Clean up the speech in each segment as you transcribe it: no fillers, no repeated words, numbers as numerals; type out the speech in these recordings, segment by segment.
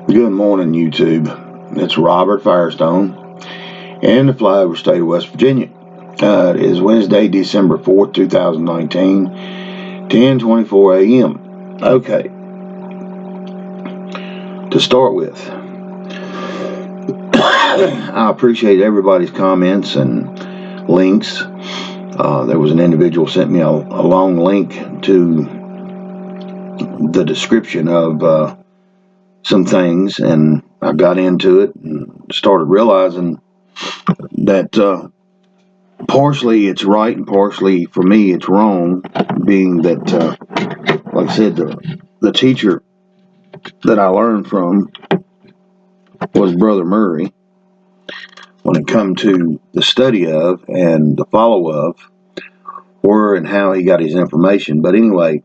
Good morning, YouTube. It's Robert Firestone in the flyover state of West Virginia. It is Wednesday, December 4th, 2019, 10:24 a.m. Okay, to start with, I appreciate everybody's comments and links. There was an individual sent me a long link to the description of some things, and I got into it and started realizing that partially it's right and partially for me it's wrong, being that like I said, the teacher that I learned from was Brother Murray when it come to the study of and the follow of where and how he got his information. But anyway,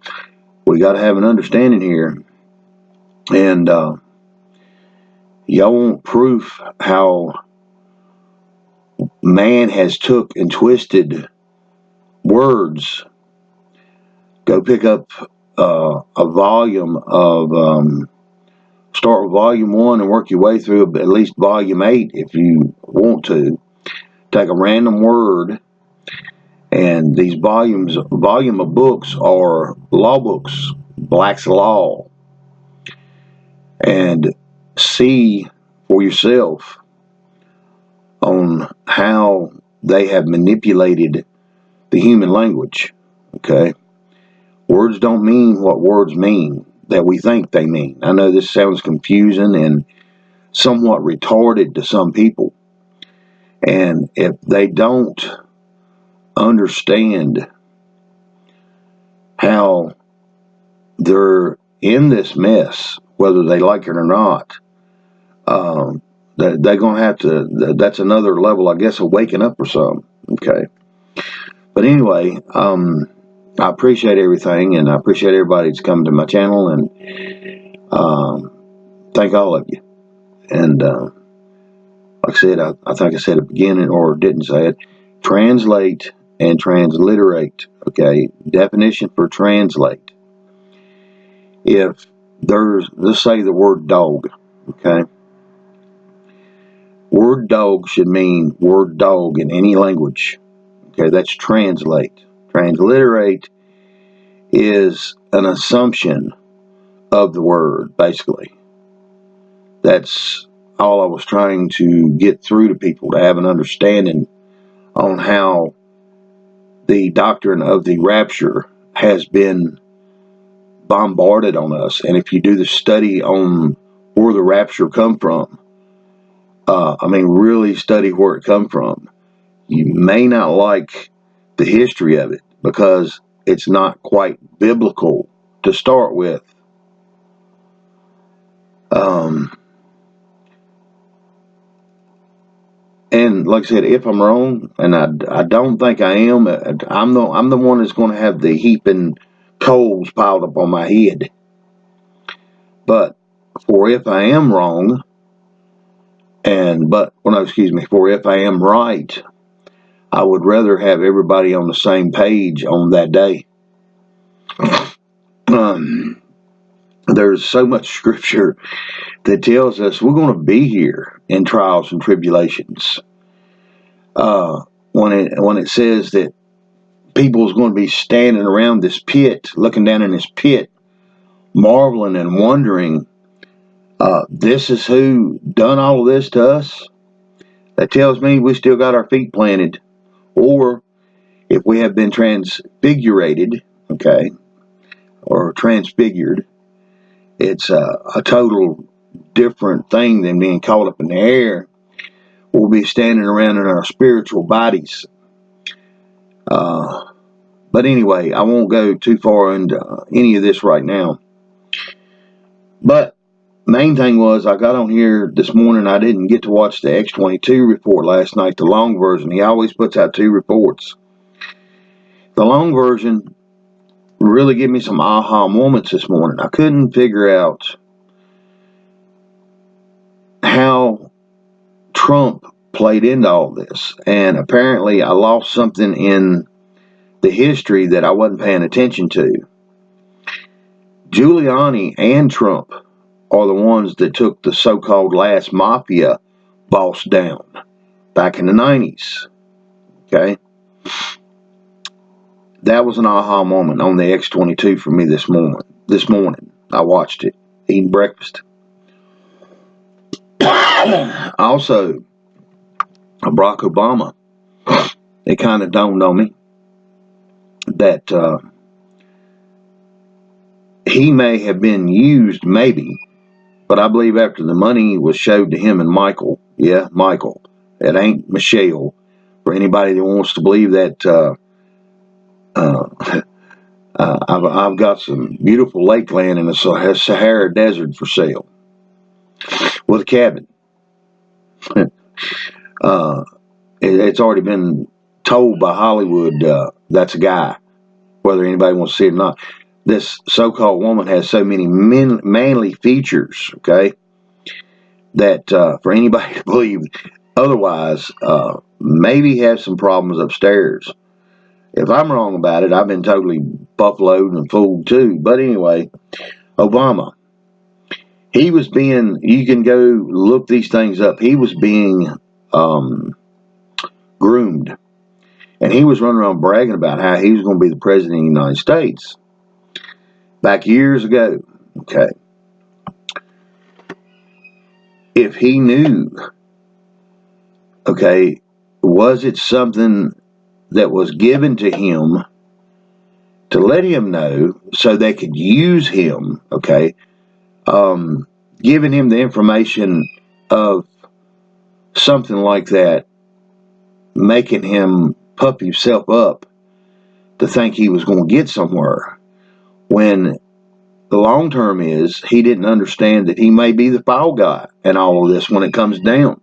we got to have an understanding here, and y'all want proof how man has took and twisted words. Go pick up a volume of start with volume 1 and work your way through at least volume 8 if you want to. Take a random word, and these volume of books are law books, Black's Law, and see for yourself on how they have manipulated the human language. Okay, words don't mean what words mean that we think they mean. I know this sounds confusing and somewhat retarded to some people, and if they don't understand how they're in this mess, whether they like it or not, they're going to have to, that's another level, I guess, of waking up or something. Okay. But anyway, I appreciate everything, and I appreciate everybody that's come to my channel, and thank all of you. And like I said, I think I said at the beginning, or didn't say it, translate and transliterate. Okay, definition for translate. If there's, let's say the word dog, okay, word dog should mean word dog in any language. Okay, that's translate. Transliterate is an assumption of the word, basically. That's all I was trying to get through to people, to have an understanding on how the doctrine of the rapture has been bombarded on us. And if you do the study on where the rapture come from, really study where it come from, you may not like the history of it because it's not quite biblical to start with. And like I said, if I'm wrong, and I don't think I am, I'm the one that's going to have the heaping coals piled up on my head. But for if I am wrong, for if I am right, I would rather have everybody on the same page on that day. There's so much scripture that tells us we're going to be here in trials and tribulations. When it says that people's going to be standing around this pit, looking down in this pit, marveling and wondering, this is who done all of this to us. That tells me we still got our feet planted. Or if we have been transfigurated, okay, or transfigured, it's a total different thing than being caught up in the air. We'll be standing around in our spiritual bodies. But anyway, I won't go too far into any of this right now. But main thing was, I got on here this morning. I didn't get to watch the X22 report last night, the long version. He always puts out 2 reports. The long version really gave me some aha moments this morning. I couldn't figure out how Trump played into all this, and apparently I lost something in the history that I wasn't paying attention to. Giuliani and Trump are the ones that took the so-called last mafia boss down back in the 90s. Okay? That was an aha moment on the X22 for me this morning. I watched it, eating breakfast. Also, Barack Obama, it kind of dawned on me that he may have been used, maybe, but I believe after the money was showed to him and Michael, yeah, Michael, it ain't Michelle, for anybody that wants to believe that. I've got some beautiful lake land in the Sahara Desert for sale with a cabin. It's already been told by Hollywood that's a guy, whether anybody wants to see it or not. This so-called woman has so many manly features, okay, that for anybody to believe otherwise, maybe have some problems upstairs. If I'm wrong about it, I've been totally buffaloed and fooled too. But anyway, Obama, he was being, you can go look these things up, he was being groomed. And he was running around bragging about how he was going to be the president of the United States back years ago. Okay. If he knew, okay, was it something that was given to him to let him know so they could use him, okay, giving him the information of something like that, making him puff himself up to think he was going to get somewhere, when the long term is he didn't understand that he may be the fall guy in all of this when it comes down.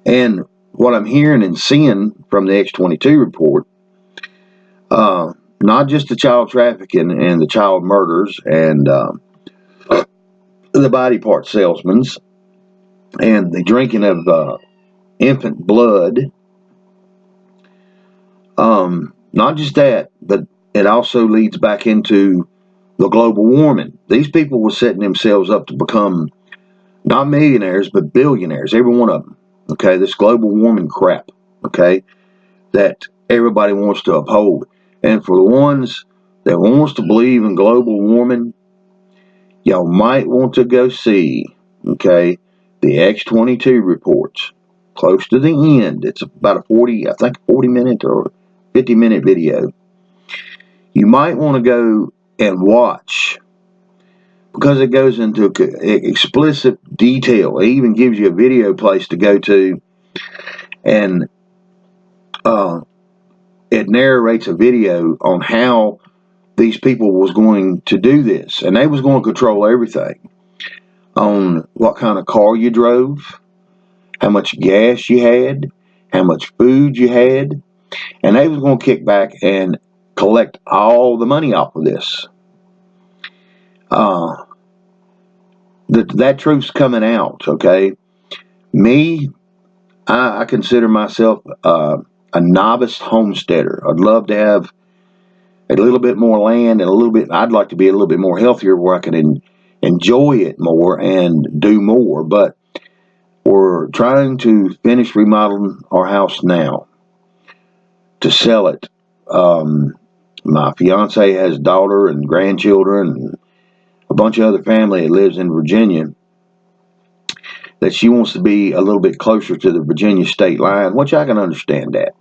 And what I'm hearing and seeing from the X22 report, not just the child trafficking and the child murders and the body part salesmen and the drinking of infant blood, not just that, but it also leads back into the global warming. These people were setting themselves up to become not millionaires, but billionaires, every one of them. Okay, this global warming crap, okay, that everybody wants to uphold. And for the ones that wants to believe in global warming, y'all might want to go see, okay, the X22 reports. Close to the end. It's about a 40-minute or 50-minute video. You might want to go and watch, because it goes into explicit detail. It even gives you a video place to go to, and it narrates a video on how these people was going to do this, and they was going to control everything, on what kind of car you drove, how much gas you had, how much food you had, and they was going to kick back and collect all the money off of this. That truth's coming out, okay? Me, I consider myself a novice homesteader. I'd love to have a little bit more land and I'd like to be a little bit more healthier where I can enjoy it more and do more. But we're trying to finish remodeling our house now to sell it. My fiance has a daughter and grandchildren and a bunch of other family that lives in Virginia, that she wants to be a little bit closer to the Virginia state line, which I can understand that.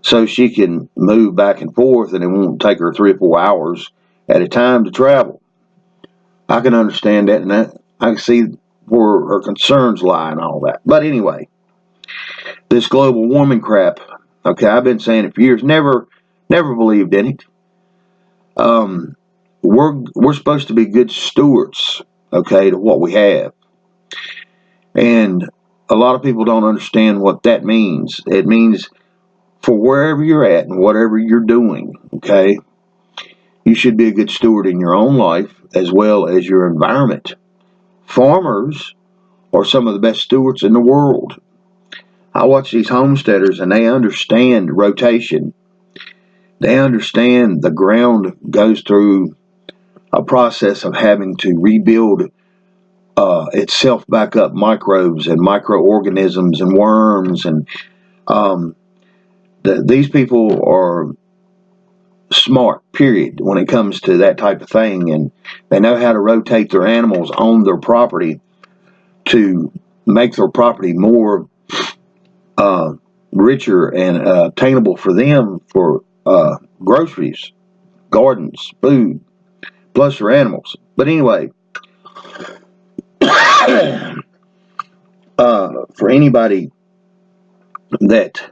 So she can move back and forth and it won't take her 3 or 4 hours at a time to travel. I can understand that, and I can see where her concerns lie and all that. But anyway, this global warming crap, okay, I've been saying it for years, never believed in it. We're supposed to be good stewards, okay, to what we have. And a lot of people don't understand what that means. It means for wherever you're at and whatever you're doing, okay, you should be a good steward in your own life as well as your environment. Farmers are some of the best stewards in the world. I watch these homesteaders and they understand rotation. They understand the ground goes through a process of having to rebuild itself back up microbes and microorganisms and worms, and these people are smart, period, when it comes to that type of thing, and they know how to rotate their animals on their property to make their property more richer and attainable for them for groceries, gardens, food, plus their animals. But anyway, for anybody that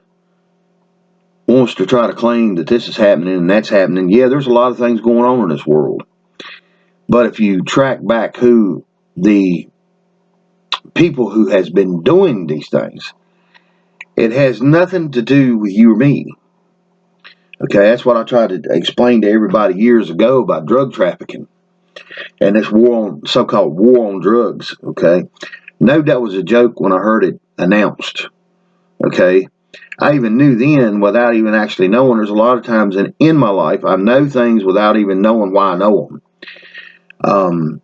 wants to try to claim that this is happening and that's happening, yeah, there's a lot of things going on in this world. But if you track back who the people who has been doing these things, it has nothing to do with you or me. Okay, that's what I tried to explain to everybody years ago about drug trafficking and this war on, so-called war on drugs. Okay, no, that was a joke when I heard it announced. Okay, I even knew then without even actually knowing. There's a lot of times in my life I know things without even knowing why I know them.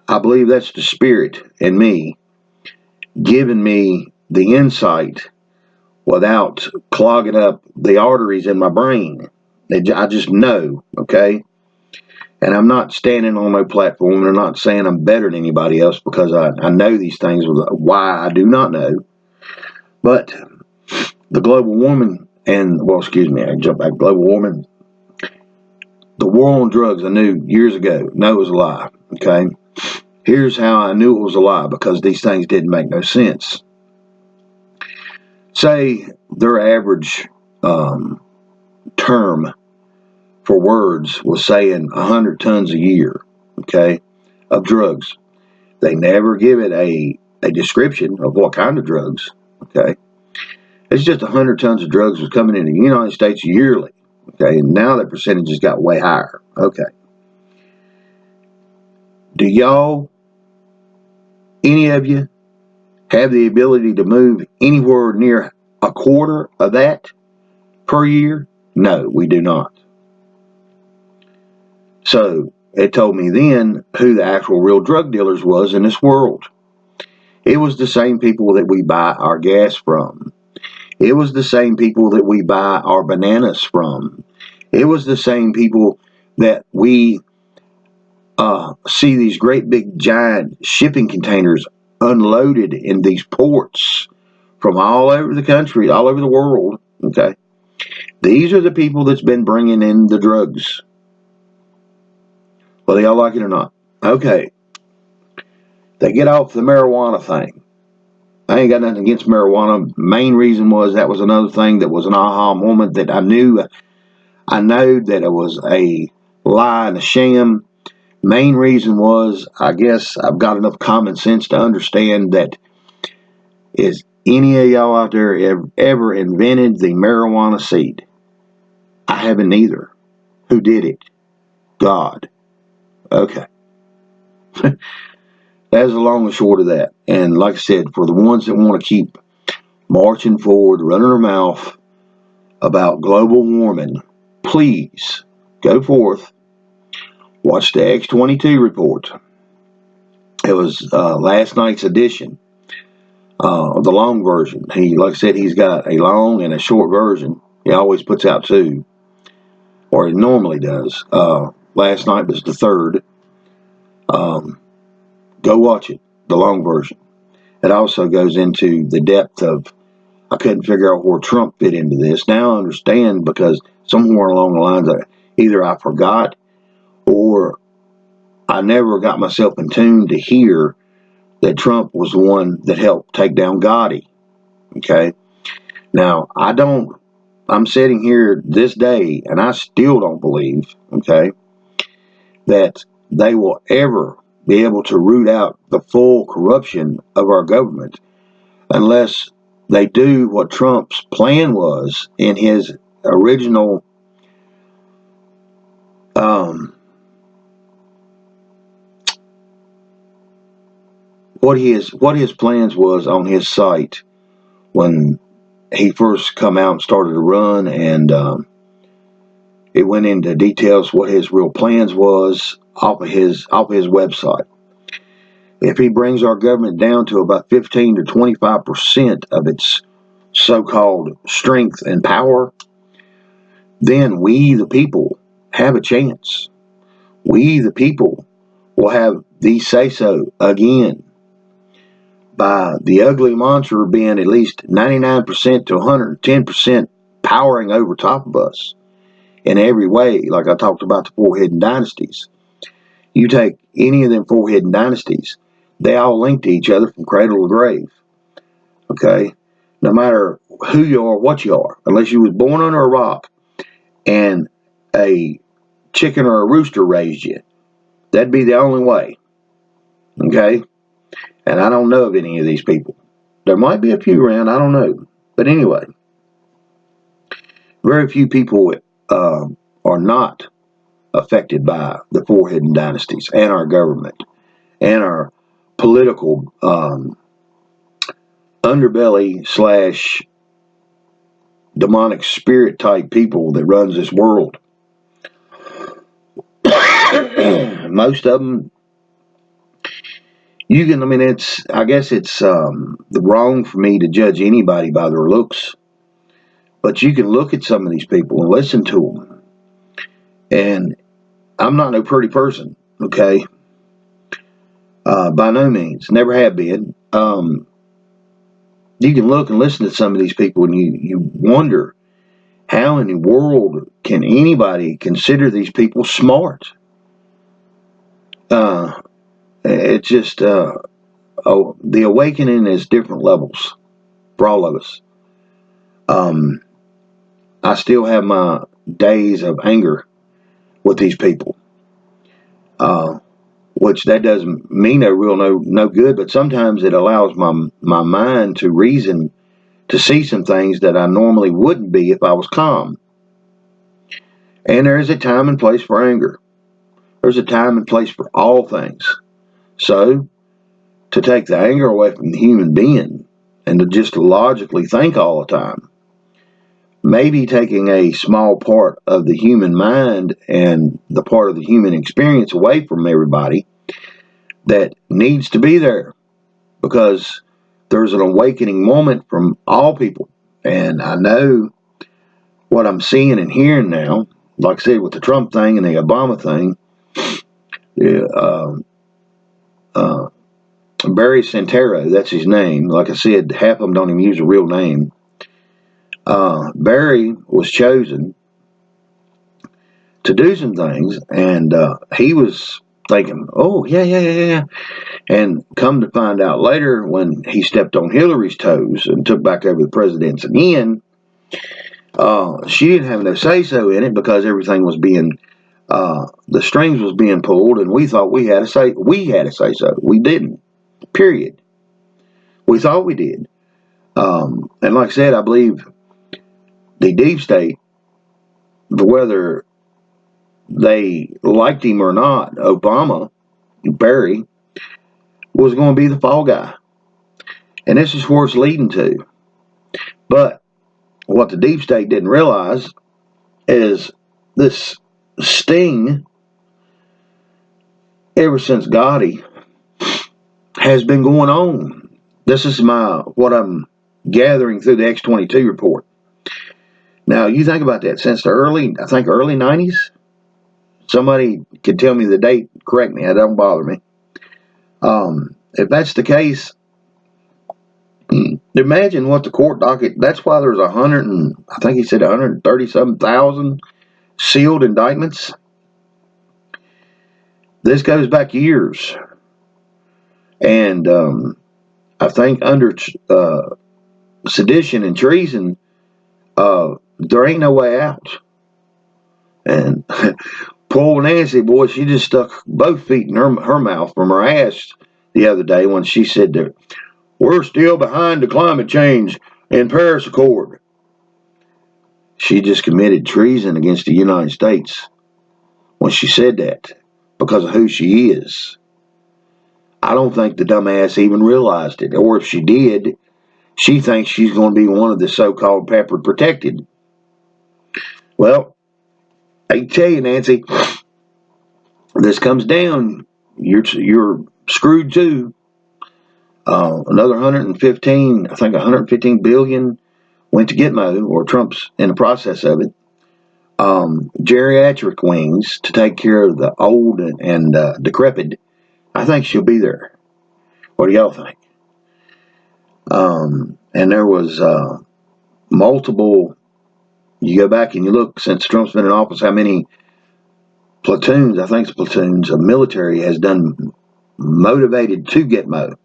I believe that's the spirit in me giving me the insight without clogging up the arteries in my brain. I just know, okay? And I'm not standing on no platform, and I'm not saying I'm better than anybody else because I know these things. Why I do not know. But the global warming and, well, excuse me, I jump back. Global warming, the war on drugs, I knew years ago. No, it was a lie, okay? Here's how I knew it was a lie, because these things didn't make no sense. Say their average term for words was saying 100 tons a year, okay, of drugs. They never give it a description of what kind of drugs, okay. It's just 100 tons of drugs was coming into the United States yearly, okay, and now that percentage has got way higher, okay. Do y'all, any of you, have the ability to move anywhere near a quarter of that per year? No, we do not. So it told me then who the actual real drug dealers was in this world. It was the same people that we buy our gas from. It was the same people that we buy our bananas from. It was the same people that we see these great big giant shipping containers unloaded in these ports from all over the country, all over the world, okay? These are the people that's been bringing in the drugs, whether y'all like it or not. Okay, they get off the marijuana thing. I ain't got nothing against marijuana. Main reason was that was another thing that was an aha moment that I knew. I know that it was a lie and a sham. Main reason was, I guess I've got enough common sense to understand that is any of y'all out there ever invented the marijuana seed? I haven't either. Who did it? God. Okay. That's the long and short of that. And like I said, for the ones that want to keep marching forward, running their mouth about global warming, please go forth, watch the X22 report. It was last night's edition of the long version. Like I said, he's got a long and a short version. He always puts out two, or he normally does. Last night was the third. Go watch it, the long version. It also goes into the depth of, I couldn't figure out where Trump fit into this. Now I understand, because somewhere along the lines, either I forgot or I never got myself in tune to hear that Trump was the one that helped take down Gotti. Okay. Now, I'm sitting here this day and I still don't believe, okay, that they will ever be able to root out the full corruption of our government unless they do what Trump's plan was in his original what his plans was on his site when he first come out and started to run, and it went into details what his real plans was off of his website. if he brings our government down to about 15 to 25% of its so-called strength and power, then we, the people, have a chance. We, the people, will have the say-so again by the ugly monster being at least 99% to 110% powering over top of us in every way. Like I talked about the four hidden dynasties. You take any of them four hidden dynasties, they all link to each other from cradle to grave. Okay? No matter who you are, what you are, unless you was born under a rock and a chicken or a rooster raised you, that'd be the only way. Okay? And I don't know of any of these people. There might be a few around, I don't know. But anyway, very few people are not affected by the four hidden dynasties and our government and our political underbelly slash demonic spirit type people that runs this world. Most of them, you can, I mean, I guess it's wrong for me to judge anybody by their looks, but you can look at some of these people and listen to them. And I'm not no pretty person, okay? By no means, never have been. You can look and listen to some of these people and you wonder, how in the world can anybody consider these people smart? It's just, the awakening is different levels for all of us. I still have my days of anger with these people, which that doesn't mean no good, but sometimes it allows my mind to reason to see some things that I normally wouldn't be if I was calm. And there is a time and place for anger. There's a time and place for all things. So, to take the anger away from the human being and to just logically think all the time, maybe taking a small part of the human mind and the part of the human experience away from everybody that needs to be there, because there's an awakening moment from all people. And I know what I'm seeing and hearing now, like I said, with the Trump thing and the Obama thing, Barry Santero, that's his name. Like I said, half of them don't even use a real name. Barry was chosen to do some things, and he was thinking, oh, yeah. And come to find out later, when he stepped on Hillary's toes and took back over the presidency again, she didn't have no say-so in it, because everything was being, the strings was being pulled, and we thought we had a say-so. We didn't, period. We thought we did. And like I said, I believe the deep state, whether they liked him or not, Obama, Barry, was going to be the fall guy. And this is where it's leading to. But what the deep state didn't realize is this sting, ever since Gotti, has been going on. This is what I'm gathering through the X22 report. Now, you think about that, since the early 90s, somebody could tell me the date, correct me, it don't bother me. If that's the case, imagine what the court docket, that's why there's 137,000 sealed indictments. This goes back years. And I think under sedition and treason, there ain't no way out. And poor Nancy, boy, she just stuck both feet in her mouth from her ass the other day when she said that we're still behind the climate change and Paris Accord. She just committed treason against the United States when she said that, because of who she is. I don't think the dumbass even realized it, or if she did, she thinks she's going to be one of the so-called pepper protected. Well, I tell you, Nancy, this comes down, you're screwed too. Another 115, I think 115 billion went to Gitmo, or Trump's in the process of it. Geriatric wings to take care of the old and decrepit. I think she'll be there. What do y'all think? And there was multiple. You go back and you look since Trump's been in office, how many platoons? I think it's platoons of military has done motivated to Gitmo.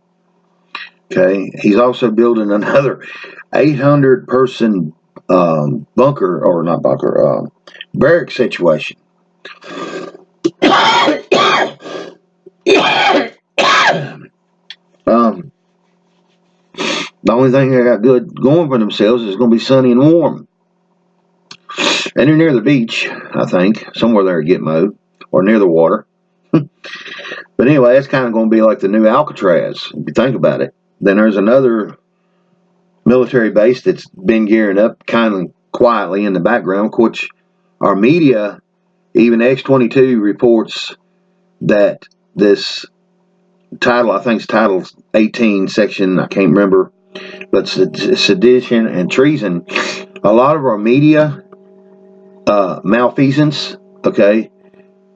Okay, he's also building another 800-person bunker, or not bunker, barrack situation. The only thing they got good going for themselves is going to be sunny and warm. And they're near the beach, I think, somewhere there at Gitmo, or near the water. But anyway, that's kind of going to be like the new Alcatraz, if you think about it. Then there's another military base that's been gearing up kind of quietly in the background, which our media, even X22, reports that this title, I think it's Title 18, section, I can't remember, but sedition and treason. A lot of our media malfeasance, okay,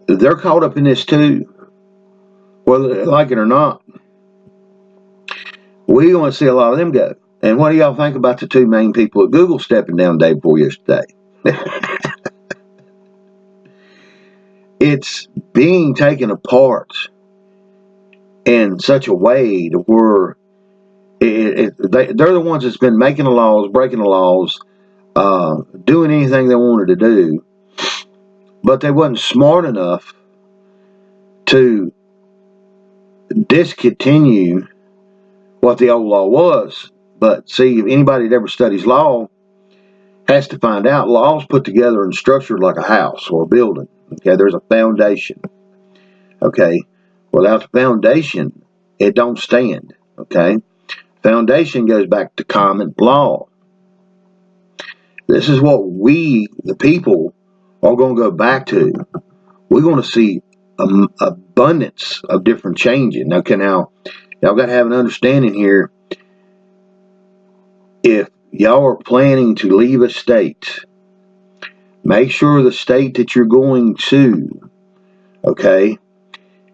they're caught up in this too, whether they like it or not. We want to see a lot of them go. And what do y'all think about the two main people at Google stepping down day before yesterday? It's being taken apart in such a way to where they're the ones that's been making the laws, breaking the laws, doing anything they wanted to do, but they wasn't smart enough to discontinue what the old law was. But see, if anybody that ever studies law has to find out, law is put together and structured like a house or a building. Okay, there's a foundation. Okay, without the foundation, it don't stand. Okay, foundation goes back to common law. This is what we, the people, are going to go back to. We're going to see abundance of different changes. Okay, now, y'all got to have an understanding here. If y'all are planning to leave a state, make sure the state that you're going to, okay,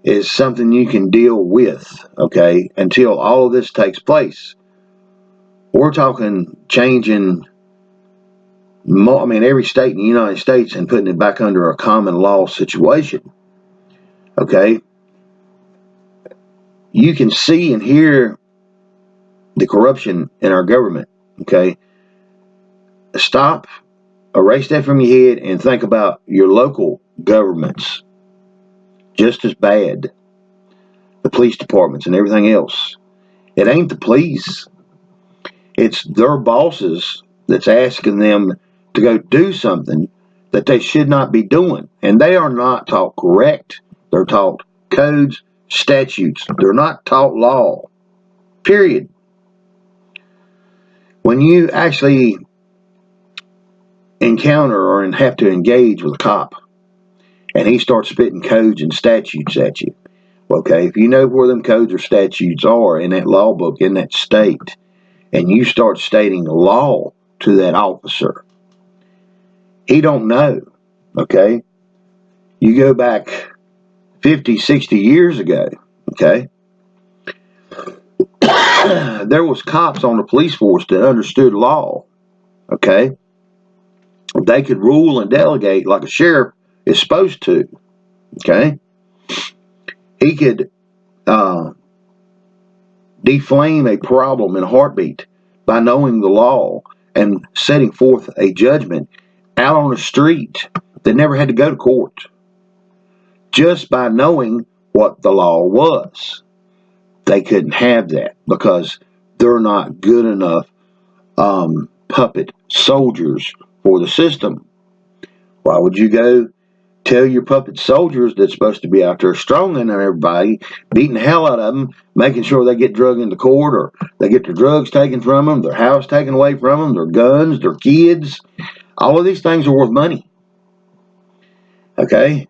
is something you can deal with, okay, until all of this takes place. We're talking changing, every state in the United States and putting it back under a common law situation, okay? You can see and hear the corruption in our government, okay? Stop, erase that from your head and think about your local governments. Just as bad. The police departments and everything else. It ain't the police. It's their bosses that's asking them to go do something that they should not be doing. And they are not taught correct. They're taught codes, statutes. They're not taught law. Period. When you actually encounter or have to engage with a cop and he starts spitting codes and statutes at you, okay, if you know where them codes or statutes are in that law book in that state, and you start stating law to that officer, he don't know, okay? You go back 50, 60 years ago, okay? There was cops on the police force that understood law, okay? They could rule and delegate like a sheriff is supposed to, okay? He could deflame a problem in a heartbeat by knowing the law and setting forth a judgment out on the street that never had to go to court, just by knowing what the law was. They couldn't have that because they're not good enough puppet soldiers for the system. Why would you go tell your puppet soldiers that's supposed to be out there stronging everybody, beating the hell out of them, making sure they get drugged into court, or they get their drugs taken from them, their house taken away from them, their guns, their kids? All of these things are worth money. Okay?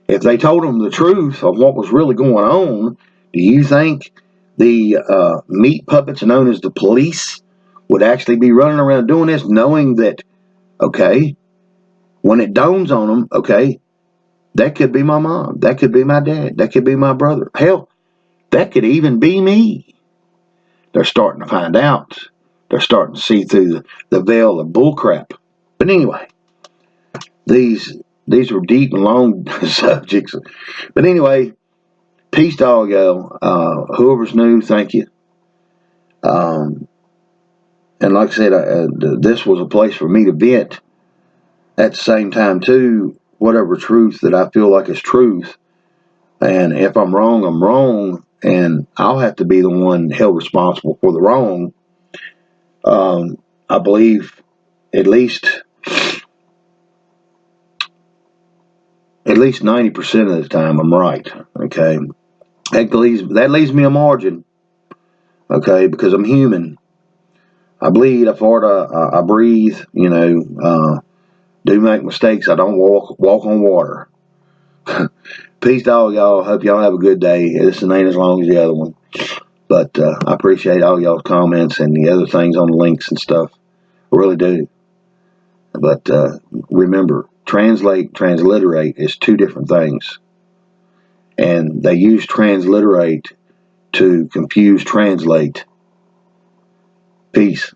If they told them the truth of what was really going on, Do you think the meat puppets known as the police would actually be running around doing this, knowing that, okay, when it dawns on them, okay, that could be my mom, that could be my dad, that could be my brother. Hell, that could even be me. They're starting to find out. They're starting to see through the veil of bullcrap. But anyway, these were deep and long subjects. But anyway, peace to all y'all. Whoever's new, thank you. And like I said, this was a place for me to vent. At the same time, too, whatever truth that I feel like is truth. And if I'm wrong, I'm wrong. And I'll have to be the one held responsible for the wrong. I believe at least 90% of the time I'm right. Okay. That leaves me a margin. Okay. Because I'm human. I bleed, I fart, I breathe, do make mistakes. I don't walk on water. Peace to all y'all. Hope y'all have a good day. This ain't as long as the other one. But I appreciate all y'all's comments and the other things on the links and stuff. I really do. But remember, transliterate is two different things. And they use transliterate to confuse translate. Peace.